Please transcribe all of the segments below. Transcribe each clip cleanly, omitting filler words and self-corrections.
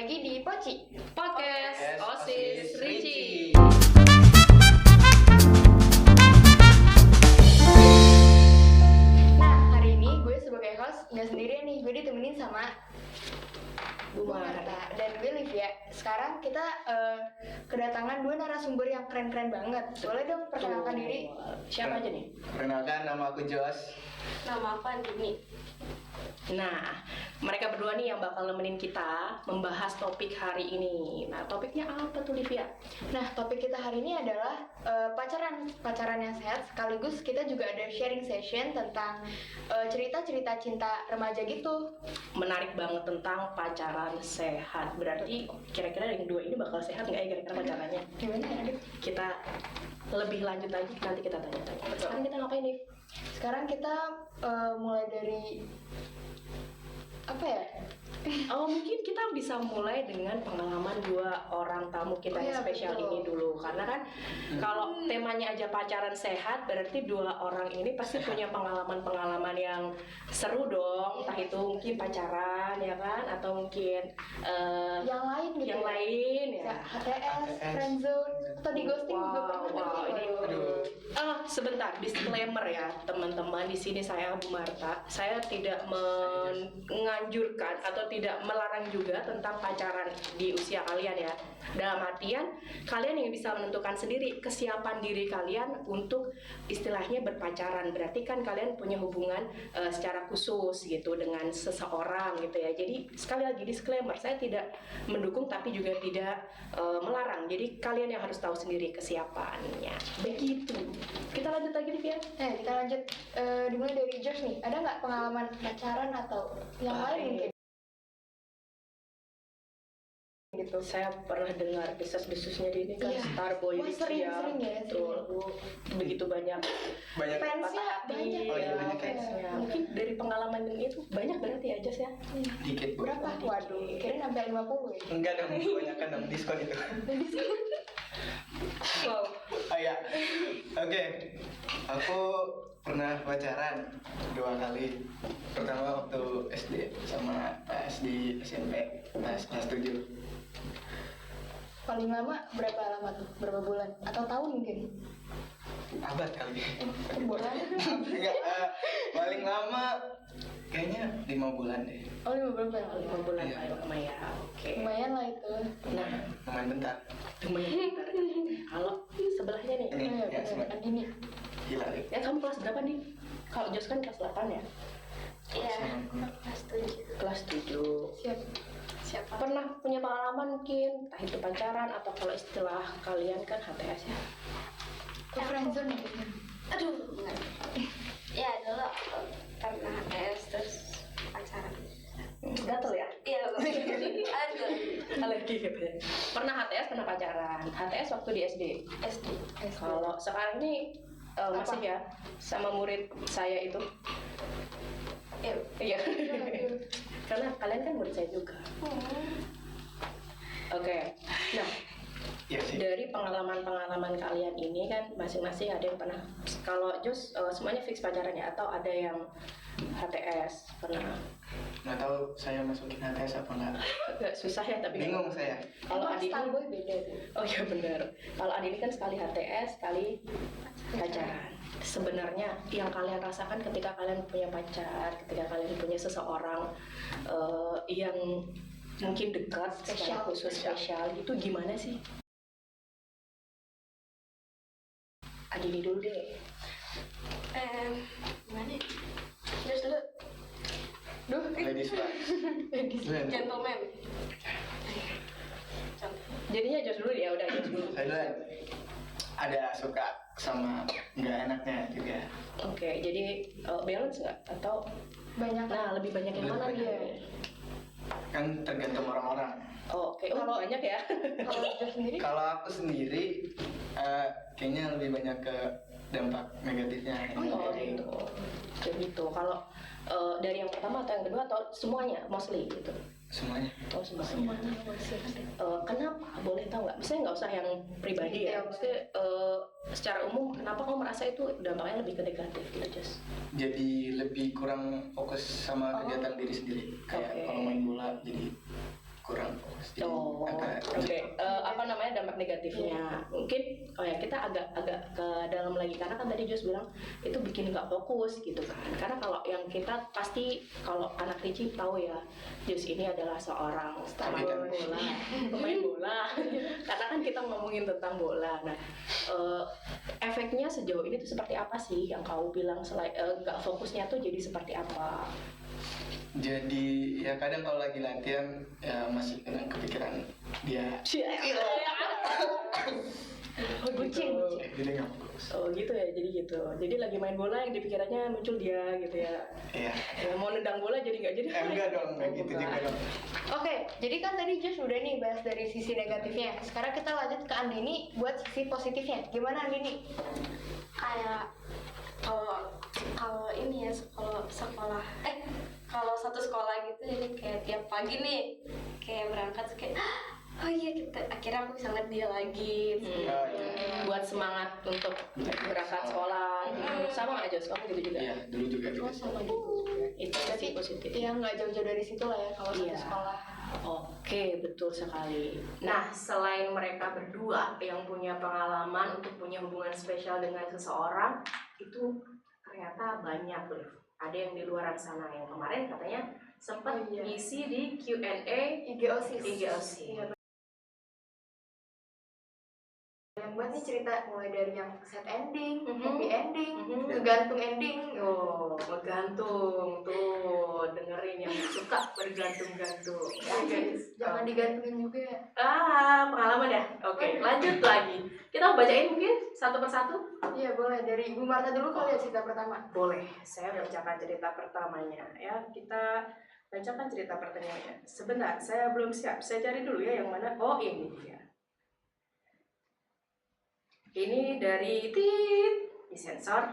lagi di Poci Podcast OSIS Ricci. Nah, hari ini gue sebagai host nggak sendirian nih, gue ditemenin sama Bu Marta dan gue Livia. Sekarang kita kedatangan dua narasumber yang keren-keren banget. Boleh dong perkenalkan diri? Siapa aja nih? Perkenalkan, nama aku Jos. Nama aku Andini. Nah, mereka berdua nih yang bakal nemenin kita membahas topik hari ini. Nah, topiknya apa tuh, Livia? Nah, topik kita hari ini adalah pacaran yang sehat. Sekaligus kita juga ada sharing session tentang cerita-cerita cinta remaja gitu. Menarik banget tentang pacaran sehat. Berarti kira-kira yang dua ini bakal sehat nggak ya kira-kira pacarannya? Gimana ya, Adik? Kita lebih lanjut lagi, nanti kita tanya-tanya. Sekarang kita ngapain nih? Sekarang kita mulai dari apa ya? Oh, mungkin kita bisa mulai dengan pengalaman dua orang tamu kita Oh, yang iya, spesial betul. ini dulu. Karena kan kalau temanya aja pacaran sehat, berarti dua orang ini pasti punya pengalaman-pengalaman yang seru dong. Entah itu mungkin pacaran ya kan, atau mungkin Yang lain gitu. yang ya? lain Ya, ya. HTS, friendzone, atau di ghosting juga pernah. Wow, kan? ini sebentar, disclaimer ya teman-teman. Di sini saya Bu Marta. Saya tidak menganjurkan atau tidak melarang juga tentang pacaran di usia kalian ya. Dalam artian kalian yang bisa menentukan sendiri kesiapan diri kalian untuk istilahnya berpacaran. Berarti kan kalian punya hubungan secara khusus gitu dengan seseorang gitu ya. Jadi sekali lagi disclaimer, saya tidak mendukung tapi juga tidak melarang. Jadi kalian yang harus tahu sendiri kesiapannya. Begitu. Kita lanjut lagi nih, Via. Kita lanjut dimulai dari Josh nih. Ada nggak pengalaman pacaran atau yang lain mungkin? Gitu. Saya pernah dengar desas-desusnya di ini kan Iya. Starboy Wah, Ricci sering ya, betul. Begitu banyak Banyak Fansnya patah hati banyak. Oh, iya, ya, banyak ya. fansnya. Mungkin dari pengalaman itu banyak berarti ya Jas ya. dikit, Bu. Berapa? Waduh, kirain sampai 50 ya. Enggak dong, kebanyakan dong, diskon itu. Wow. Oh ya, oke. Aku pernah pacaran 2 kali. Pertama waktu SD sama pas di SMP, pas kelas 7. Paling lama berapa lama tuh? Berapa bulan? Atau tahun mungkin? Abad kali. Bulan? Enggak, paling lama kayaknya 5 bulan deh. Oh, 5 bulan paling lama. 5 bulan Iya. paling lama ya. Oke. Lumayan lah itu. Nah, Lumayan bentar. lumayan bentar. Kalau sebelahnya nih, Ini Iya, ya, bener. sebentar. Andini. Gila deh. ya kamu kelas berapa nih? Kalau Jos kan kelas 8 ya? Iya, Sama. kelas 7. Kelas 7. Siap. Siapa? Pernah punya pengalaman mungkin, entah itu pacaran atau kalau istilah kalian kan HTS ya? Friendzone mungkin. Aduh, enggak. Ya dulu aku pernah HTS terus pacaran. Gatel ya? Iya, aduh, Alergi gitu ya. Pernah HTS, pernah pacaran. HTS waktu di SD. SD. Kalau sekarang ini masih ya sama murid saya itu. Iya. Iya. Karena kalian kan murid saya juga. Oke. Nah, Iya sih. dari pengalaman-pengalaman kalian ini kan masing-masing ada yang pernah. Kalau Jos semuanya fix pacaran ya atau ada yang HTS pernah? Nggak tahu saya masukin HTS apa enggak. Agak susah ya tapi Bingung saya. Kalau Emang Adi ini, Starboy beda tuh. oh iya benar. Kalau Adi ini kan sekali HTS, sekali pacaran. Sebenarnya yang kalian rasakan ketika kalian punya pacar, ketika kalian punya seseorang yang mungkin dekat, secara khusus spesial, itu gimana sih? Adi ini dulu deh. Gimana ya? Terus dulu, Duh, Ladies first. Duluan. gentleman. Jadinya Jos dulu ya, udah Jos dulu. Saya duluan. Ada suka sama nggak enaknya juga. Oke, jadi balance nggak? Atau banyak. nah lebih banyak yang mana Lebih dia? Kan tergantung orang-orang. Oh, oke, oh banyak ya. Kalau Josh sendiri? Kalau aku sendiri kayaknya lebih banyak ke dampak negatifnya. Oh gitu. Kayak gitu. Kalau dari yang pertama atau yang kedua atau semuanya mostly gitu. Semuanya. Oh semuanya. Kenapa? Boleh tahu nggak? Misalnya nggak usah yang pribadi ya. Detail. Maksudnya secara umum kenapa kamu merasa itu dampaknya lebih ke negatif gitu, Jess? Jadi lebih kurang fokus sama kegiatan diri sendiri. Kayak Oke. kalau main bola jadi kurang fokus. Oke. Apa namanya dampak negatifnya? Mungkin kita agak ke dalam lagi karena kan tadi Jos bilang itu bikin nggak fokus gitu kan. Karena kalau yang kita pasti kalau anak Ricci tahu ya, Jos ini adalah seorang pemain bola. Karena kan kita ngomongin tentang bola. Nah, efeknya sejauh ini tuh seperti apa sih yang kau bilang selain nggak fokusnya tuh jadi seperti apa? Jadi ya kadang kalau lagi latihan ya masih kadang kepikiran dia. Kucing. Jadi nggak fokus. Oh gitu ya, jadi gitu. Jadi lagi main bola yang dipikirannya muncul dia gitu ya. Iya. Ya, mau nendang bola jadi nggak jadi. Enggak dong, nggak gitu juga dong. Oke, jadi kan tadi Josh udah nih bahas dari sisi negatifnya. Sekarang kita lanjut ke Andini buat sisi positifnya. Gimana Andini? Kayak kalau ini ya kalau satu sekolah gitu, jadi kayak tiap pagi nih kayak berangkat tuh kayak oh iya kita akhirnya aku bisa lihat dia lagi. Buat semangat untuk berangkat sekolah. Sama nggak Jos? Kamu gitu juga? Iya, dulu juga gitu. Sama gitu. Itu sih positif. Ya nggak jauh-jauh dari situ lah ya kalau satu Iya. sekolah. Oke, betul sekali. Nah, selain mereka berdua yang punya pengalaman untuk punya hubungan spesial dengan seseorang, itu ternyata banyak loh. Ada yang di luar sana yang kemarin katanya sempat ngisi di Q&A IG OSIS. Iya. Yang buat nih cerita mulai dari yang set ending, happy ending, ngegantung ending. Oh, ngegantung tuh, dengerin yang suka bergantung-gantung. Ya guys, jangan digantungin juga ya. Pengalaman ya? Oke, lanjut lagi. Kita bacain mungkin satu persatu? Iya boleh, dari Ibu Marta dulu kali ya cerita pertama. Boleh, saya bacakan cerita pertamanya ya. Kita bacakan cerita pertamanya. Sebentar, saya belum siap. Saya cari dulu ya yang mana. Oh, ini dia. Ini dari disensor.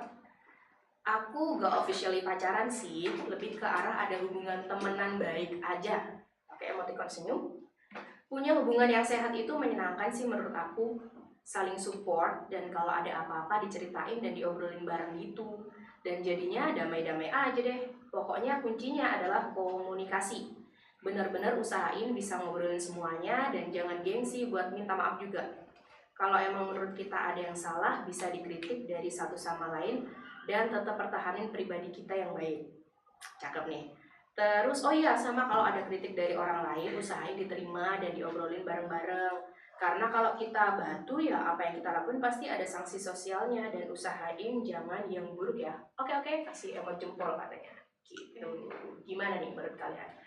Aku gak officially pacaran sih, lebih ke arah ada hubungan temenan baik aja. Pakai emoticon senyum. Punya hubungan yang sehat itu menyenangkan sih menurut aku. Saling support dan kalau ada apa-apa diceritain dan diobrolin bareng gitu. Dan jadinya damai-damai aja deh. Pokoknya kuncinya adalah komunikasi. Bener-bener usahain bisa ngobrolin semuanya dan jangan gengsi buat minta maaf juga. Kalau emang menurut kita ada yang salah, bisa dikritik dari satu sama lain dan tetap pertahanin pribadi kita yang baik. Cakep nih. Terus, oh iya, sama kalau ada kritik dari orang lain, usahain diterima dan diobrolin bareng-bareng. Karena kalau kita batu ya apa yang kita lakuin pasti ada sanksi sosialnya dan usahain jangan yang buruk ya. Oke, kasih emot jempol katanya. Gitu. Gimana nih menurut kalian?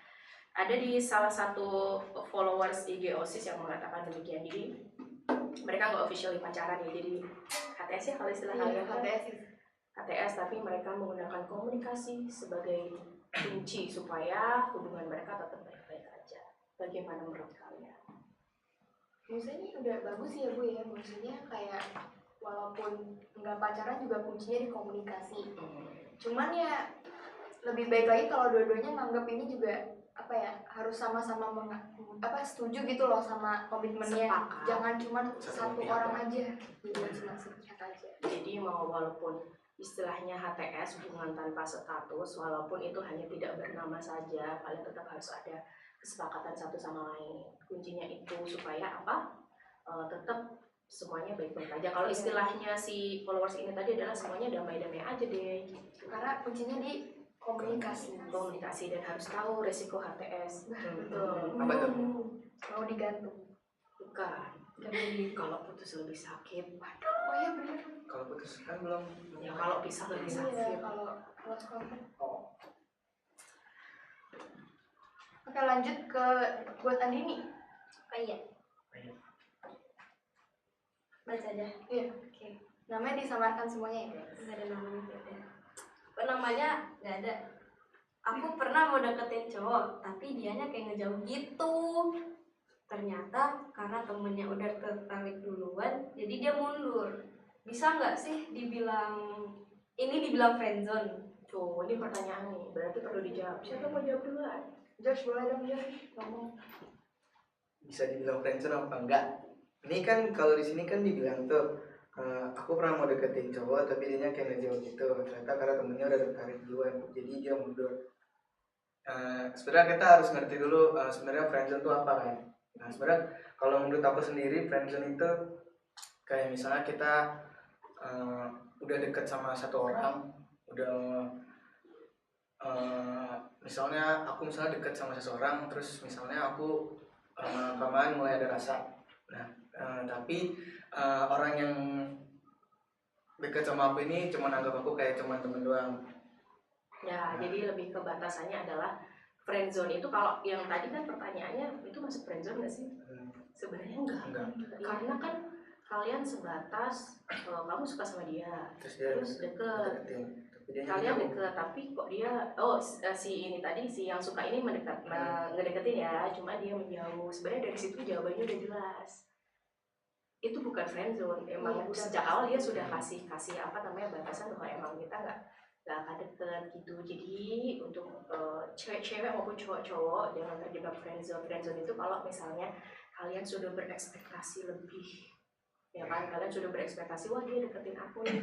Ada di salah satu followers IG OSIS yang mengatakan demikian. Jadi mereka nggak officially pacaran ya, jadi HTS ya kalau istilah kalian. HTS tapi mereka menggunakan komunikasi sebagai kunci supaya hubungan mereka tetap baik-baik aja. Bagaimana menurut kalian? Maksudnya udah bagus ya Bu ya, maksudnya kayak walaupun nggak pacaran juga kuncinya di komunikasi. Cuman ya lebih baik lagi kalau dua-duanya nganggap ini juga apa ya, harus sama-sama setuju gitu loh sama komitmennya. Sepakat. Jangan cuma satu orang aja, jadi cuma sepihak aja. Jadi mau walaupun istilahnya HTS hubungan tanpa status, walaupun itu hanya tidak bernama saja, kalian tetap harus ada kesepakatan satu sama lain. Kuncinya itu supaya apa? Tetap semuanya baik-baik aja. Kalau istilahnya si followers ini tadi adalah semuanya damai-damai aja deh. Karena kuncinya di komunikasi dan harus tahu resiko HTS. Betul. Apa tuh? Mau digantung. Bukan. Jadi kalau putus lebih sakit. Waduh. Oh iya benar. Kalau putus kan belum. Ya kalau pisah lebih sakit. Iya, kalau sekolah. Oke, lanjut ke buat Andini. Iya. Baca aja. Iya. Oke. Namanya disamarkan semuanya ya. Nggak ada namanya beda. Namanya nggak ada. Aku pernah mau deketin cowok, tapi dianya kayak ngejauh gitu. Ternyata karena temennya udah tertarik duluan, jadi dia mundur. Bisa nggak sih dibilang friendzone? Tuh, ini pertanyaan nih, berarti perlu dijawab. Siapa mau jawab duluan? Josh boleh dong Josh ngomong. Bisa dibilang friendzone apa enggak? Ini kan kalau di sini kan dibilang tuh aku pernah mau deketin cowok tapi dia kayak ngejauh gitu. Ternyata karena temennya udah tertarik duluan, jadi dia mundur. Sebenarnya kita harus ngerti dulu sebenarnya friendzone itu apa kan? Nah sebenarnya kalau menurut aku sendiri friendzone itu kayak misalnya kita udah deket sama satu orang, udah misalnya aku misalnya deket sama seseorang, terus misalnya aku kelamaan mulai ada rasa. Nah tapi orang yang deket sama aku ini cuma anggap aku kayak cuma temen doang. Ya, jadi lebih ke batasannya adalah friendzone itu kalau yang tadi kan pertanyaannya itu masuk friendzone nggak sih? Sebenarnya enggak. Karena kan kalian sebatas kamu suka sama dia, terus deket. Kalian deket, tapi kok dia si ini tadi si yang suka ini ngedeketin ya, cuma dia menjauh. Sebenarnya dari situ jawabannya udah jelas. Itu bukan friendzone. Emang sejak awal dia sudah kasih apa namanya batasan bahwa emang kita nggak akan deket gitu. Jadi untuk cewek-cewek maupun cowok-cowok jangan terjebak friendzone. Friendzone itu kalau misalnya kalian sudah berekspektasi lebih, ya kan, kalian sudah berekspektasi wah dia deketin aku nih,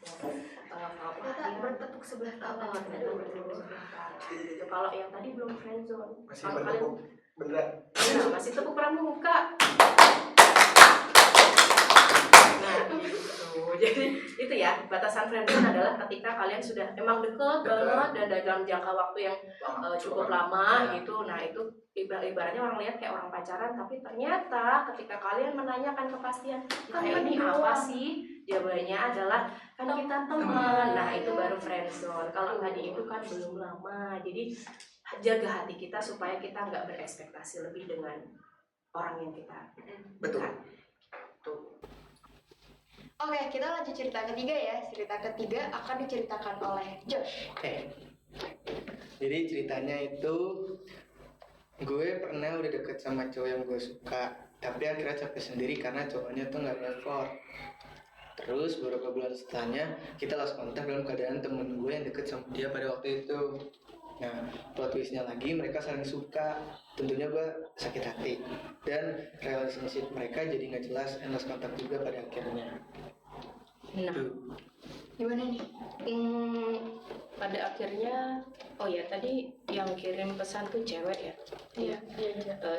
Ternyata bertepuk sebelah tangan. ternyata bertepuk sebelah tangan gitu. Kalau yang tadi belum friendzone, Masih kalau kalian bertepuk beneran. masih tepuk pramuka. Nah, gitu. Jadi itu ya batasan friendzone adalah ketika kalian sudah emang deket banget dan dalam jangka waktu yang cukup lama gitu. Nah itu ibaratnya orang lihat kayak orang pacaran, tapi ternyata ketika kalian menanyakan kepastian kita ini apa sih, jawabannya adalah kan kita teman. Nah itu baru friendzone. Kalau tadi itu kan belum lama. Jadi jaga hati kita supaya kita nggak berekspektasi lebih dengan orang yang kita Betul. tuh. Oke, kita lanjut cerita ketiga ya. Cerita ketiga akan diceritakan oleh Josh. Oke. Jadi ceritanya itu gue pernah udah deket sama cowok yang gue suka, tapi akhirnya capek sendiri karena cowoknya tuh nggak effort. Terus beberapa bulan setelahnya kita lost kontak dalam keadaan temen gue yang deket sama dia pada waktu itu. Nah, plot twistnya lagi mereka saling suka. Tentunya gue sakit hati dan relationship mereka jadi nggak jelas dan lost kontak juga pada akhirnya. Nah, Gimana nih? pada akhirnya ya tadi yang kirim pesan tuh cewek ya. Iya.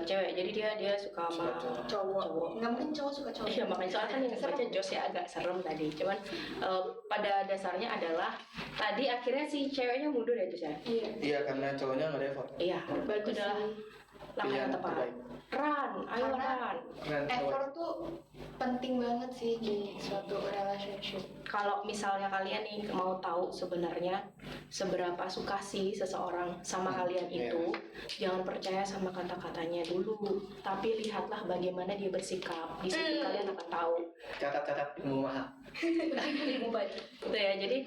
Cewek, jadi dia suka sama Cowok. Nggak mungkin cowok suka cowok. Iya, makanya soalnya kan yang baca Jos ya agak serem tadi. Cuman pada dasarnya adalah tadi akhirnya si ceweknya mundur ya Jos ya. Iya, karena cowoknya nggak effort. Iya, itu adalah langkah yang tepat. Run, ayo Karena run. effort tuh penting banget sih di suatu relationship. Kalau misalnya kalian nih mau tahu sebenarnya seberapa suka sih seseorang sama kalian itu, jangan percaya sama kata-katanya dulu, tapi lihatlah bagaimana dia bersikap. Di situ kalian akan tahu. Catat ilmu mahal. Gitu ya. Jadi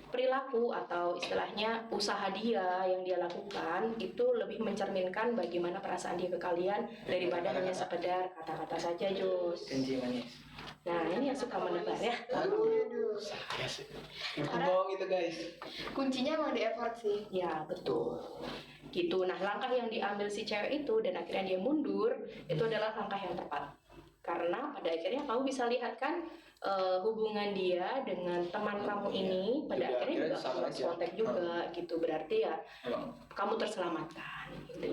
perilaku atau istilahnya usaha dia yang dia lakukan itu lebih mencerminkan bagaimana perasaan dia ke kalian daripada hanya sekedar kata-kata saja, Jos. Janji manis. Nah, ini yang suka menebar ya. Aduh. Yes. Bohong itu guys. Kuncinya emang di effort sih. Ya, betul. Gitu. Nah, langkah yang diambil si cewek itu dan akhirnya dia mundur, itu adalah langkah yang tepat. Karena pada akhirnya kamu bisa lihat kan hubungan dia dengan teman kamu ini pada akhirnya juga lost contact juga gitu. Berarti ya kamu terselamatkan gitu.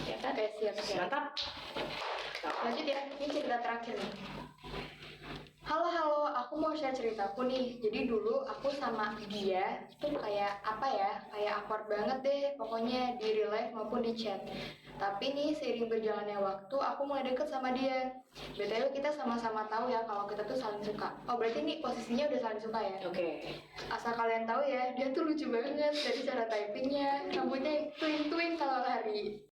Ya kan? Oke, siap. Mantap. Lanjut ya, ini cerita terakhir nih. Halo, aku mau share ceritaku nih. Jadi dulu aku sama dia tuh kayak apa ya, kayak awkward banget deh pokoknya di real life maupun di chat. Tapi nih seiring berjalannya waktu aku mulai deket sama dia. BTW kita sama-sama tahu ya kalau kita tuh saling suka. Oh berarti nih posisinya udah saling suka ya? Oke. Asal kalian tahu ya, dia tuh lucu banget dari cara typingnya, rambutnya yang twin kalau lari.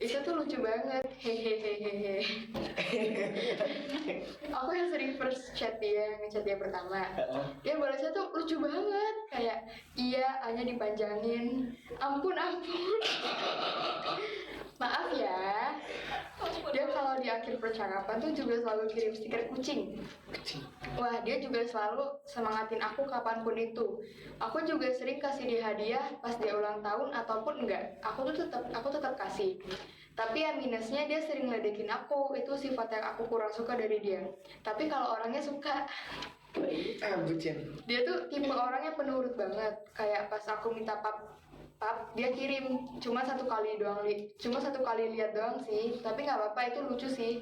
Itu tuh lucu banget, hehehehe. Aku yang sering first chat dia, ngechat dia pertama. Dia balasnya tuh lucu banget, kayak iya, hanya dipanjangin. Ampun. Maaf ya. Dia kalau di akhir percakapan tuh juga selalu kirim stiker kucing. Wah, dia juga selalu semangatin aku kapanpun itu. Aku juga sering kasih dia hadiah pas dia ulang tahun ataupun enggak. Aku tetap kasih. Tapi ya minusnya dia sering ledekin aku. Itu sifat yang aku kurang suka dari dia. Tapi kalau orangnya suka. Bucin. Dia tuh tipe orangnya penurut banget. Kayak pas aku minta pap, dia kirim cuma satu kali lihat doang sih, tapi nggak apa-apa, itu lucu sih.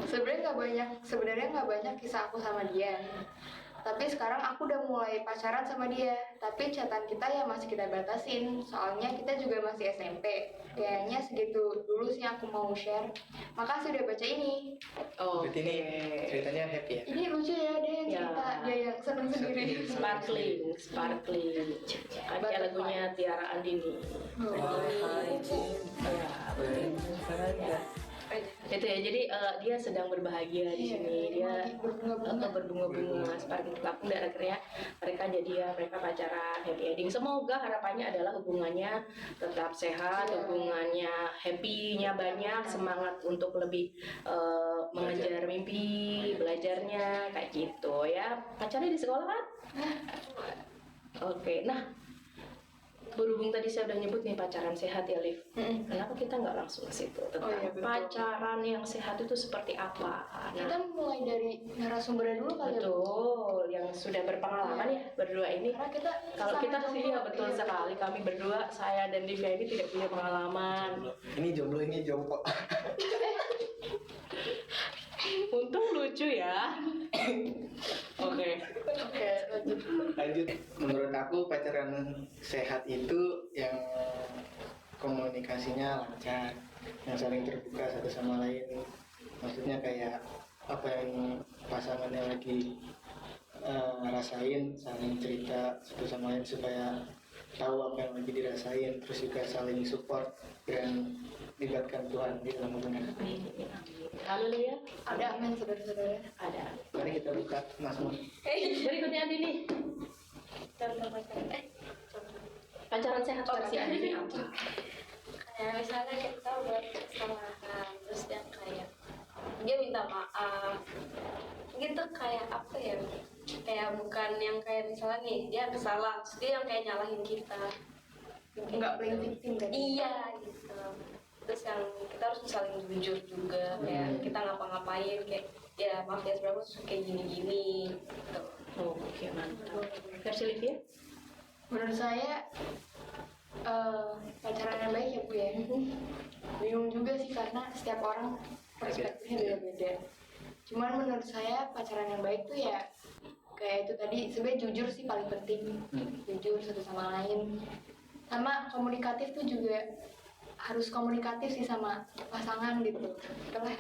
Sebenarnya nggak banyak kisah aku sama dia, tapi sekarang aku udah mulai pacaran sama dia, tapi chatan kita ya masih kita batasin, soalnya kita juga masih SMP. Kayaknya segitu dulu sih aku mau share. Makasih udah baca ini. Oh, Berarti ini ceritanya happy ya? Ini lucu ya, dia yang Ya. cerita, dia yang seneng sendiri. sparkling. Kayak lagunya Tiara Andini. Wahai cinta. Itu ya, jadi dia sedang berbahagia di sini, dia berbunga-bunga, sparkling. Aku nggak akhirnya mereka jadian, mereka pacaran, happy ending. Semoga harapannya adalah hubungannya tetap sehat, hubungannya happy-nya banyak, semangat untuk lebih mengejar mimpi, belajarnya kayak gitu ya. Pacarnya di sekolah kan? Oke, nah berhubung tadi saya udah nyebut nih pacaran sehat ya, Liv. Kenapa kita nggak langsung ke situ tentang betul. pacaran yang sehat itu seperti apa? Kita mulai dari narasumbernya dulu kali ya. Betul, yang sudah berpengalaman ya berdua ini. Karena kita Kalau sama kita sih jomblo. ya betul Iya, sekali, kami berdua, saya dan Livia ini tidak punya pengalaman. Ini jomblo, ini jongkok. Untung lucu ya. Oke. Oke, lanjut. Lanjut, menurut aku pacaran sehat itu yang komunikasinya lancar, yang saling terbuka satu sama lain. Maksudnya kayak apa yang pasangannya lagi rasain, saling cerita satu sama lain supaya tahu apa yang lagi dirasain, terus juga saling support dan libatkan Tuhan di dalam hubungan. Halo ya, Ada aman saudara-saudara. ada. Mari kita buka Mazmur. Berikutnya Andini. Pacaran sehat versi Andini apa? Kayak misalnya kita udah kesalahan terus yang kayak dia minta maaf gitu, kayak apa ya, kayak bukan yang kayak misalnya nih dia kesalah terus dia yang kayak nyalahin kita. Nggak playing victim kan? Iya gitu. Terus yang kita harus saling jujur juga, kayak kita ngapa-ngapain kayak ya maaf ya sebenarnya suka kayak gini-gini gitu. Oke, mantap. Versi Livia? Menurut saya pacaran yang baik ya Bu ya. Bingung juga sih karena setiap orang perspektifnya beda-beda. Cuman menurut saya pacaran yang baik tuh ya kayak itu tadi, sebenarnya jujur sih paling penting. Jujur satu sama lain. Sama komunikatif tuh juga harus komunikatif sih sama pasangan gitu. Itulah.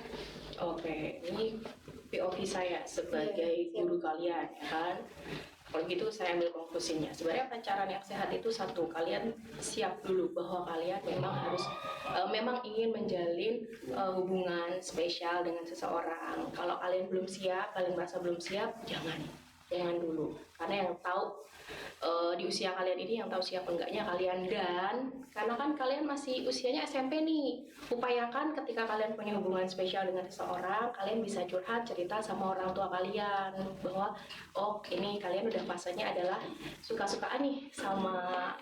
Oke, ini POV saya sebagai guru kalian ya kan. Kalau gitu saya ambil konklusinya. Sebenarnya pacaran yang sehat itu satu, kalian siap dulu bahwa kalian memang harus memang ingin menjalin hubungan spesial dengan seseorang. Kalau kalian belum siap, kalian merasa belum siap, jangan dulu. Karena yang tahu di usia kalian ini, yang tahu siap enggaknya kalian. Dan karena kan kalian masih usianya SMP nih, upayakan ketika kalian punya hubungan spesial dengan seseorang, kalian bisa curhat, cerita sama orang tua kalian bahwa oh ini kalian udah fasenya adalah suka-sukaan nih sama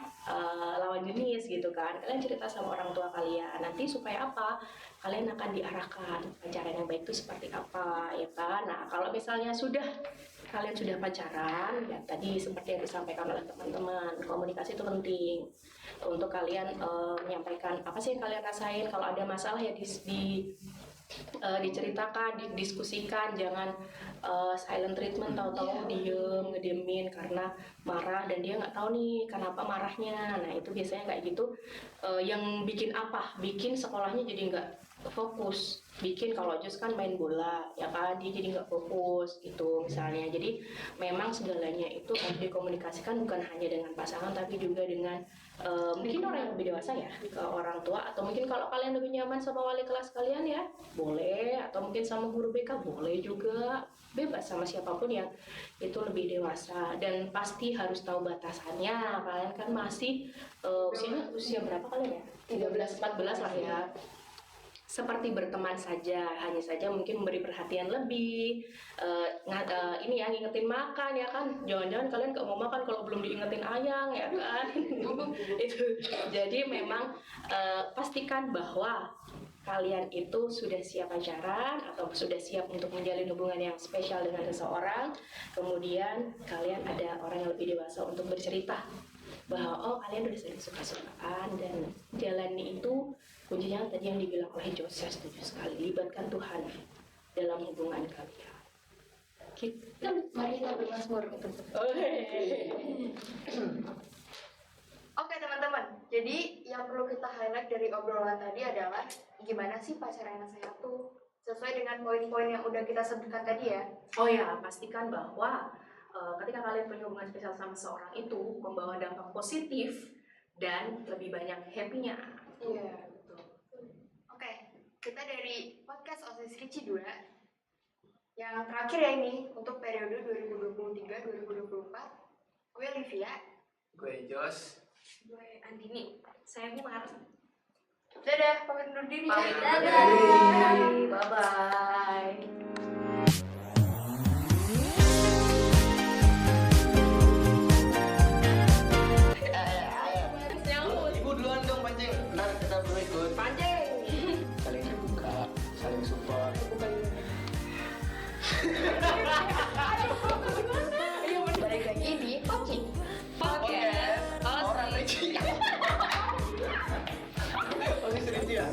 lawan jenis gitu kan. Kalian cerita sama orang tua kalian, nanti supaya apa, kalian akan diarahkan pacaran yang baik itu seperti apa ya kan. Nah kalau misalnya kalian sudah pacaran, ya tadi seperti yang disampaikan oleh teman-teman, komunikasi itu penting untuk kalian menyampaikan apa sih yang kalian rasain. Kalau ada masalah ya diceritakan, didiskusikan, jangan silent treatment, tahu-tahu ngediemin karena marah dan dia nggak tahu nih kenapa marahnya. Nah itu biasanya kayak gitu yang bikin sekolahnya jadi nggak fokus, bikin kalau Jus kan main bola ya kan, dia jadi nggak fokus gitu misalnya. Jadi memang segalanya itu harus dikomunikasikan, bukan hanya dengan pasangan tapi juga dengan mungkin orang yang lebih dewasa ya, ke orang tua, atau mungkin kalau kalian lebih nyaman sama wali kelas kalian ya boleh, atau mungkin sama guru BK boleh juga, bebas sama siapapun yang itu lebih dewasa. Dan pasti harus tahu batasannya, kalian kan masih usia berapa kalian ya, 13-14 lah ya. Seperti berteman saja, hanya saja mungkin memberi perhatian lebih, ini ya, ngingetin makan ya kan, jangan-jangan kalian gak mau makan kalau belum diingetin ayang ya kan. Itu jadi memang pastikan bahwa kalian itu sudah siap pacaran atau sudah siap untuk menjalin hubungan yang spesial dengan seseorang. Kemudian kalian ada orang yang lebih dewasa untuk bercerita bahwa oh kalian udah saling suka-sukaan dan jalani itu kuncinya tadi yang dibilang oleh Jos, saya setuju sekali, libatkan Tuhan dalam hubungan kalian. Kita Mari kita bermazmur. Oke teman-teman, jadi yang perlu kita highlight dari obrolan tadi adalah gimana sih pacaran yang sehat tuh sesuai dengan poin-poin yang udah kita sebutkan tadi ya. Oh ya, pastikan bahwa ketika kalian punya hubungan spesial sama seorang itu membawa dampak positif dan lebih banyak happy-nya. Iya, betul. Oke, kita dari podcast OSIS Kicci 2 yang terakhir ya ini untuk periode 2023-2024. Gue Livia. Gue Jos. Gue Andini, saya Bumar. Dadah, pamit undur diri. Pamit. Dadah. Bye-bye. Ibu duluan dong pancing. Ntar kita berdua ikut. Pancing. Saling terbuka, saling support. Balik lagi di Poci. Podcast. Orang Ricci. Oh, ini Ricci ya?